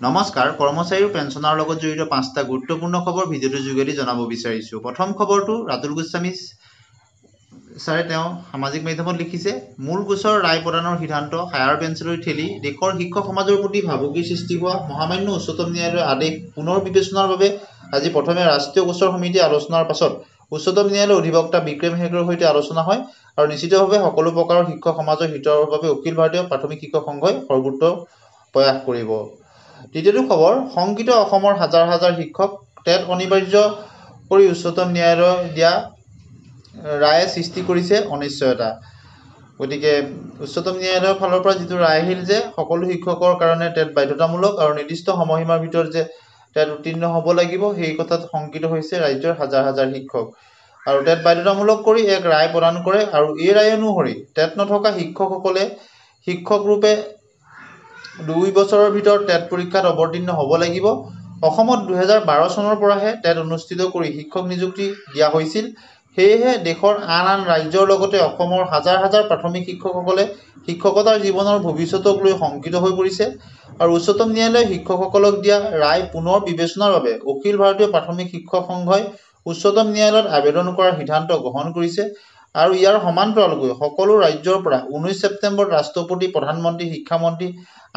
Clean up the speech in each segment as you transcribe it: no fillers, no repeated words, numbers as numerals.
নমস্কাৰ, কৰ্মচাৰী আৰু পেঞ্চনৰ লগত জড়িত 5টা গুৰুত্বপূৰ্ণ খবৰ ভিডিঅ'টোৰ যোগেদি জনাব বিচাৰিছোঁ। প্ৰথম খবৰটো ৰাতুল গোস্বামী ছাৰে তেওঁ সামাজিক মাধ্যমত লিখিছে, মূল গোচৰৰ ৰায় প্ৰদানৰ সিদ্ধান্ত হায়াৰ বেঞ্চলৈ ঠেলি দেশৰ শিক্ষক সমাজৰ প্ৰতি ভাবুকিৰ সৃষ্টি হোৱা মহামান্য উচ্চতম ন্যায়ালয়ৰ আদেশ পুনৰ বিবেচনাৰ বাবে আজি প্ৰথমে ৰাষ্ট্ৰীয় গোচৰ সমিতিৰ আলোচনাৰ পাছত উচ্চতম ন্যায়ালয়ৰ অধিবক্তা বিক্ৰম হেগড়েৰ সৈতে আলোচনা হয় আৰু নিশ্চিতভাৱে সকলো প্ৰকাৰৰ শিক্ষক সমাজৰ হিতৰ বাবে অখিল ভাৰতীয় প্ৰাথমিক শিক্ষক সংঘই সৰ্বোচ্চ প্ৰয়াস কৰিব। দ্বিতীয়টো খবৰ, শংকিত অসমৰ হাজাৰ হাজাৰ শিক্ষক টেট অনিবাৰ্য কৰি উচ্চতম ন্যায়ালয়ে দিয়া ৰায়ে সৃষ্টি কৰিছে অনিশ্চয়তা। গতিকে উচ্চতম ন্যায়ালয়ৰ ফালৰ পৰা যিটো ৰায় আহিল যে সকলো শিক্ষকৰ কাৰণে টেট বাধ্যতামূলক আৰু নিৰ্দিষ্ট সময়সীমাৰ ভিতৰত যে টেট উত্তীৰ্ণ হ'ব লাগিব, সেই কথাত শংকিত হৈছে ৰাজ্যৰ হাজাৰ হাজাৰ শিক্ষক। আৰু টেট বাধ্যতামূলক কৰি এক ৰায় প্ৰদান কৰে আৰু এই ৰায় অনুসৰি টেট নথকা শিক্ষকসকলে শিক্ষক ৰূপে 2 বছৰৰ ভিতৰত টেট পৰীক্ষাত অৱতীৰ্ণ হ'ব লাগিব। অসমত 2012 চনৰ পৰাহে টেট অনুষ্ঠিত কৰি শিক্ষক নিযুক্তি দিয়া হৈছিল। সেয়েহে দেশৰ আন ৰাজ্যৰ লগতে অসমৰ হাজাৰ হাজাৰ প্ৰাথমিক শিক্ষকসকলে শিক্ষকতাৰ জীৱনৰ ভৱিষ্যতক লৈ শংকিত হৈ পৰিছে আৰু উচ্চতম ন্যায়ালয়ে শিক্ষকসকলক দিয়া ৰায় পুনৰ বিবেচনাৰ বাবে অখিল ভাৰতীয় প্ৰাথমিক শিক্ষক সংঘই উচ্চতম ন্যায়ালয়ত আবেদন কৰাৰ সিদ্ধান্ত গ্ৰহণ কৰিছে। আৰু ইয়াৰ সমান্তৰালকৈ সকলো ৰাজ্যৰ পৰা 19 ছেপ্টেম্বৰত ৰাষ্ট্ৰপতি, প্ৰধানমন্ত্ৰী, শিক্ষামন্ত্ৰী,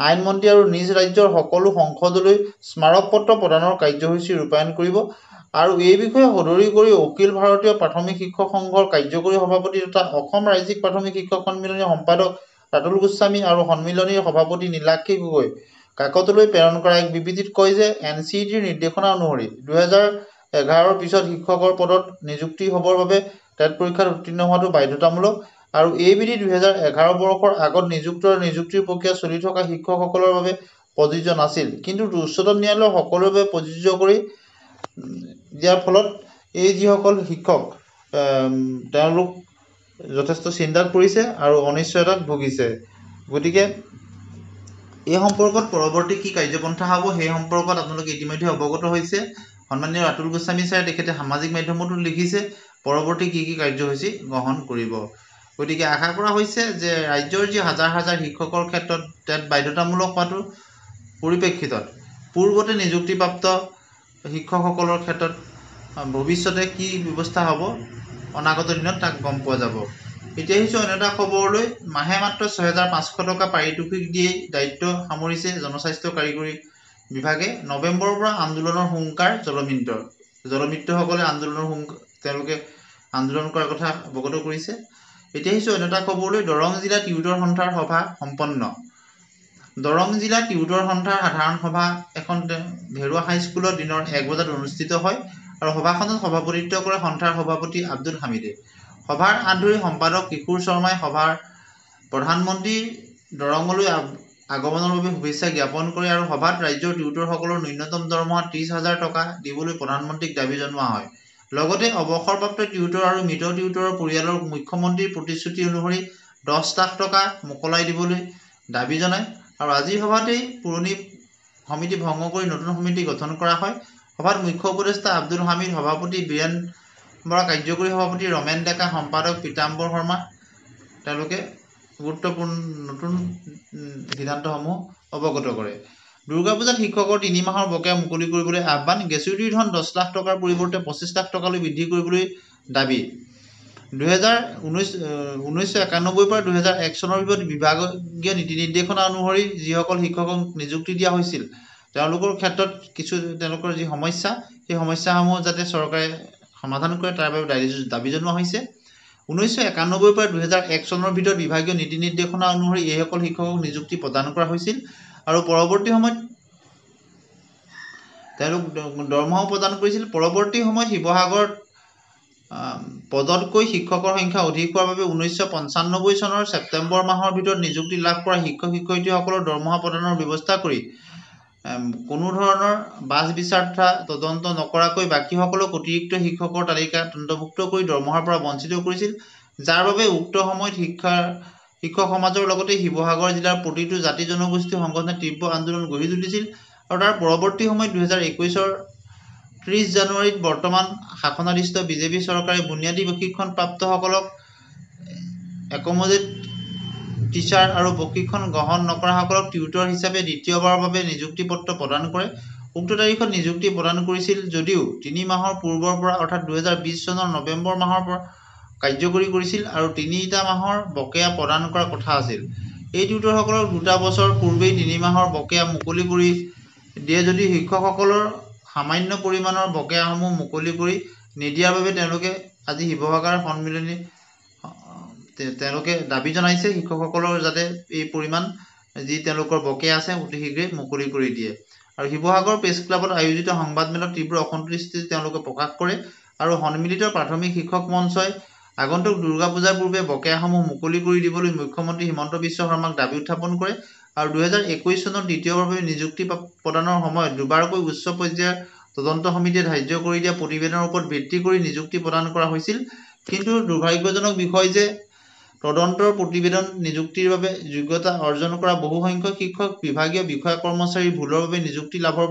আইনমন্ত্ৰী আৰু নিজ ৰাজ্যৰ সকলো সংসদলৈ স্মাৰক পত্ৰ প্ৰদানৰ কাৰ্যসূচী ৰূপায়ণ কৰিব। আৰু এই বিষয়ে সদৰি কৰি অখিল ভাৰতীয় প্ৰাথমিক শিক্ষক সংঘৰ কাৰ্যকৰী সভাপতি তথা অসম ৰাজ্যিক প্ৰাথমিক শিক্ষক সন্মিলনীৰ সম্পাদক ৰাতুল গোস্বামী আৰু সন্মিলনীৰ সভাপতি নীলাক্ষী গগৈ কাকতলৈ প্ৰেৰণ কৰা এক বিবৃতিত কয় যে NCETৰ নিৰ্দেশনা অনুসৰি 2011ৰ পিছত শিক্ষকৰ পদত নিযুক্তি হ'বৰ বাবে টেট পৰীক্ষাত উত্তীৰ্ণ হোৱাটো বাধ্যতামূলক আৰু এই বিধি 2011 বৰ্ষৰ আগত নিযুক্তিৰ প্ৰক্ৰিয়া চলি থকা শিক্ষকসকলৰ বাবে প্ৰযোজ্য নাছিল। কিন্তু উচ্চতম ন্যায়ালয়ে সকলোৰে বাবে প্ৰযোজ্য কৰি দিয়াৰ ফলত এই যিসকল শিক্ষক তেওঁলোক যথেষ্ট চিন্তাত পৰিছে আৰু অনিশ্চয়তাত ভুগিছে। গতিকে এই সম্পৰ্কত পৰৱৰ্তী কি কাৰ্যপন্থা হ'ব সেই সম্পৰ্কত আপোনালোকে ইতিমধ্যে অৱগত হৈছে। সন্মানীয় ৰাতুল গোস্বামী ছাৰে তেখেতে সামাজিক মাধ্যমতো লিখিছে পৰৱৰ্তী কি কাৰ্যসূচী গ্ৰহণ কৰিব। গতিকে আশা কৰা হৈছে যে ৰাজ্যৰ যি হাজাৰ হাজাৰ শিক্ষকৰ ক্ষেত্ৰত টেট বাধ্যতামূলক হোৱাটোৰ পৰিপ্ৰেক্ষিতত পূৰ্বতে নিযুক্তিপ্ৰাপ্ত শিক্ষকসকলৰ ক্ষেত্ৰত ভৱিষ্যতে কি ব্যৱস্থা হ'ব অনাগত দিনত তাক গম পোৱা যাব। এতিয়া আহিছোঁ অন্য এটা খবৰলৈ। মাহে মাত্ৰ 6,500 টকা পাৰিতোষিক দিয়েই দায়িত্ব সামৰিছে জনস্বাস্থ্য কাৰিকৰী বিভাগে। নৱেম্বৰৰ পৰা আন্দোলনৰ হুংকাৰ জলমিত্ৰসকলে তেওঁলোকে আন্দোলন কৰাৰ কথা অৱগত কৰিছে। এতিয়া আহিছোঁ অন্য এটা খবৰলৈ। দৰং জিলা টিউটৰ সন্থাৰ সভা সম্পন্ন। দৰং জিলা টিউটৰ সন্থাৰ সাধাৰণ সভা এখন ভেৰুৱা হাইস্কুলত দিনৰ 1 বজাত অনুষ্ঠিত হয় আৰু সভাখনত সভাপতিত্ব কৰে সন্থাৰ সভাপতি আব্দুল হামিদে। সভাৰ আদৰণি সম্পাদক কিশোৰ শৰ্মাই সভাৰ প্ৰধানমন্ত্ৰী দৰঙলৈ আগমনৰ বাবে শুভেচ্ছা জ্ঞাপন কৰে আৰু সভাত ৰাজ্যৰ টিউটৰসকলৰ ন্যূনতম দৰমহা 30,000 টকা দিবলৈ প্ৰধানমন্ত্ৰীক দাবী জনোৱা হয়। লগতে অৱসৰপ্ৰাপ্ত টিউটৰ আৰু মৃত টিউটৰৰ পৰিয়ালৰ মুখ্যমন্ত্ৰীৰ প্ৰতিশ্ৰুতি অনুসৰি 10 লাখ টকা মোকলাই দিবলৈ দাবী জনায়। আৰু আজিৰ সভাতেই পুৰণি সমিতি ভংগ কৰি নতুন সমিতি গঠন কৰা হয়। সভাত মুখ্য উপদেষ্টা আব্দুল হামিদ, সভাপতি বীৰেন বৰা, কাৰ্যকৰী সভাপতি ৰমেন ডেকা, সম্পাদক পীতাম্বৰ শৰ্মা তেওঁলোকে গুৰুত্বপূৰ্ণ নতুন সিদ্ধান্তসমূহ অৱগত কৰে। দুৰ্গা পূজাত শিক্ষকৰ 3 মাহৰ বকেয়া মুকলি কৰিবলৈ আহ্বান। গ্ৰেচুইটিৰ ধন 10 লাখ টকাৰ পৰিৱৰ্তে 25 লাখ টকালৈ বৃদ্ধি কৰিবলৈ দাবী। 1991 পৰা 2001 চনৰ ভিতৰত বিভাগীয় নীতি নিৰ্দেশনা অনুসৰি যিসকল শিক্ষকক নিযুক্তি দিয়া হৈছিল তেওঁলোকৰ ক্ষেত্ৰত তেওঁলোকৰ যি সমস্যা সেই সমস্যাসমূহ যাতে চৰকাৰে সমাধান কৰে তাৰ বাবে দাবী জনোৱা হৈছে। 1991 পৰা 2001 চনৰ ভিতৰত বিভাগীয় নীতি নিৰ্দেশনা অনুসৰি এইসকল শিক্ষকক নিযুক্তি প্ৰদান কৰা হৈছিল আৰু পৰৱৰ্তী সময়ত তেওঁলোক দৰমহাও প্ৰদান কৰিছিল। পৰৱৰ্তী সময়ত শিৱসাগৰত পদতকৈ শিক্ষকৰ সংখ্যা অধিক হোৱাৰ বাবে 1995 চনৰ ছেপ্টেম্বৰ মাহৰ ভিতৰত নিযুক্তি লাভ কৰা শিক্ষক-শিক্ষয়িত্ৰীসকলৰ দৰমহা প্ৰদানৰ ব্যৱস্থা কৰি কোনো ধৰণৰ বাছ বিচাৰ তথা তদন্ত নকৰাকৈ বাকীসকলক অতিৰিক্ত শিক্ষকৰ তালিকাত অন্তৰ্ভুক্ত কৰি দৰমহাৰ পৰা বঞ্চিত কৰিছিল, যাৰ বাবে উক্ত সময়ত শিক্ষক সমাজৰ লগতে শিৱসাগৰ জিলাৰ প্ৰতিটো জাতি জনগোষ্ঠী সংগঠনে তীব্ৰ আন্দোলন গঢ়ি তুলিছিল। আৰু তাৰ পৰৱৰ্তী সময়ত 2021 30 জানুৱাৰীত বৰ্তমান শাসনাধীষ্ঠ বিজেপি চৰকাৰে বুনিয়াদী প্ৰশিক্ষণ প্ৰাপ্তসকলক একমোডেট টিচাৰ আৰু প্ৰশিক্ষণ গ্ৰহণ নকৰাসকলক টিউটৰ হিচাপে দ্বিতীয়বাৰৰ বাবে নিযুক্তি পত্ৰ প্ৰদান কৰে। উক্ত তাৰিখত নিযুক্তি প্ৰদান কৰিছিল যদিও 3 মাহৰ পূৰ্বৰ পৰা অৰ্থাৎ 2020 চনৰ নৱেম্বৰ মাহৰ পৰা কাৰ্যকৰী কৰিছিল আৰু 3টা মাহৰ বকেয়া প্ৰদান কৰাৰ কথা আছিল। এই টিউটৰসকলক 2 বছৰ পূৰ্বেই 3 মাহৰ বকেয়া মুকলি কৰি দিয়ে যদিও শিক্ষকসকলৰ সামান্য পৰিমাণৰ বকেয়াসমূহ মুকলি কৰি নিদিয়াৰ বাবে তেওঁলোকে আজি শিৱসাগৰ সন্মিলনী তেওঁলোকে দাবী জনাইছে শিক্ষকসকলৰ যাতে এই পৰিমাণ যি তেওঁলোকৰ বকেয়া আছে অতি শীঘ্ৰে মুকলি কৰি দিয়ে। আৰু শিৱসাগৰ প্ৰেছ ক্লাবত আয়োজিত সংবাদমেলত তীব্ৰ অসন্তুষ্টি তেওঁলোকে প্ৰকাশ কৰে আৰু সন্মিলিত প্ৰাথমিক শিক্ষক মঞ্চই আগন্তুক দুৰ্গা পূজাৰ পূৰ্বে বকেয়াসমূহ মুকলি কৰি দিবলৈ মুখ্যমন্ত্ৰী হিমন্ত বিশ্ব শৰ্মাক দাবী উত্থাপন কৰে আৰু 2021 চনত দ্বিতীয়বাৰভাৱে নিযুক্তি প্ৰদানৰ সময়ত দুবাৰকৈ উচ্চ পৰ্যায়ৰ তদন্ত সমিতিয়ে ধাৰ্য কৰি দিয়া প্ৰতিবেদনৰ ওপৰত ভিত্তি কৰি নিযুক্তি প্ৰদান কৰা হৈছিল। কিন্তু দুৰ্ভাগ্যজনক বিষয় যে তদন্তৰ প্ৰতিবেদন নিযুক্তিৰ বাবে যোগ্যতা অৰ্জন কৰা বহু সংখ্যক শিক্ষক বিভাগীয় বিষয়া কৰ্মচাৰীৰ ভুলৰ বাবে নিযুক্তি লাভৰ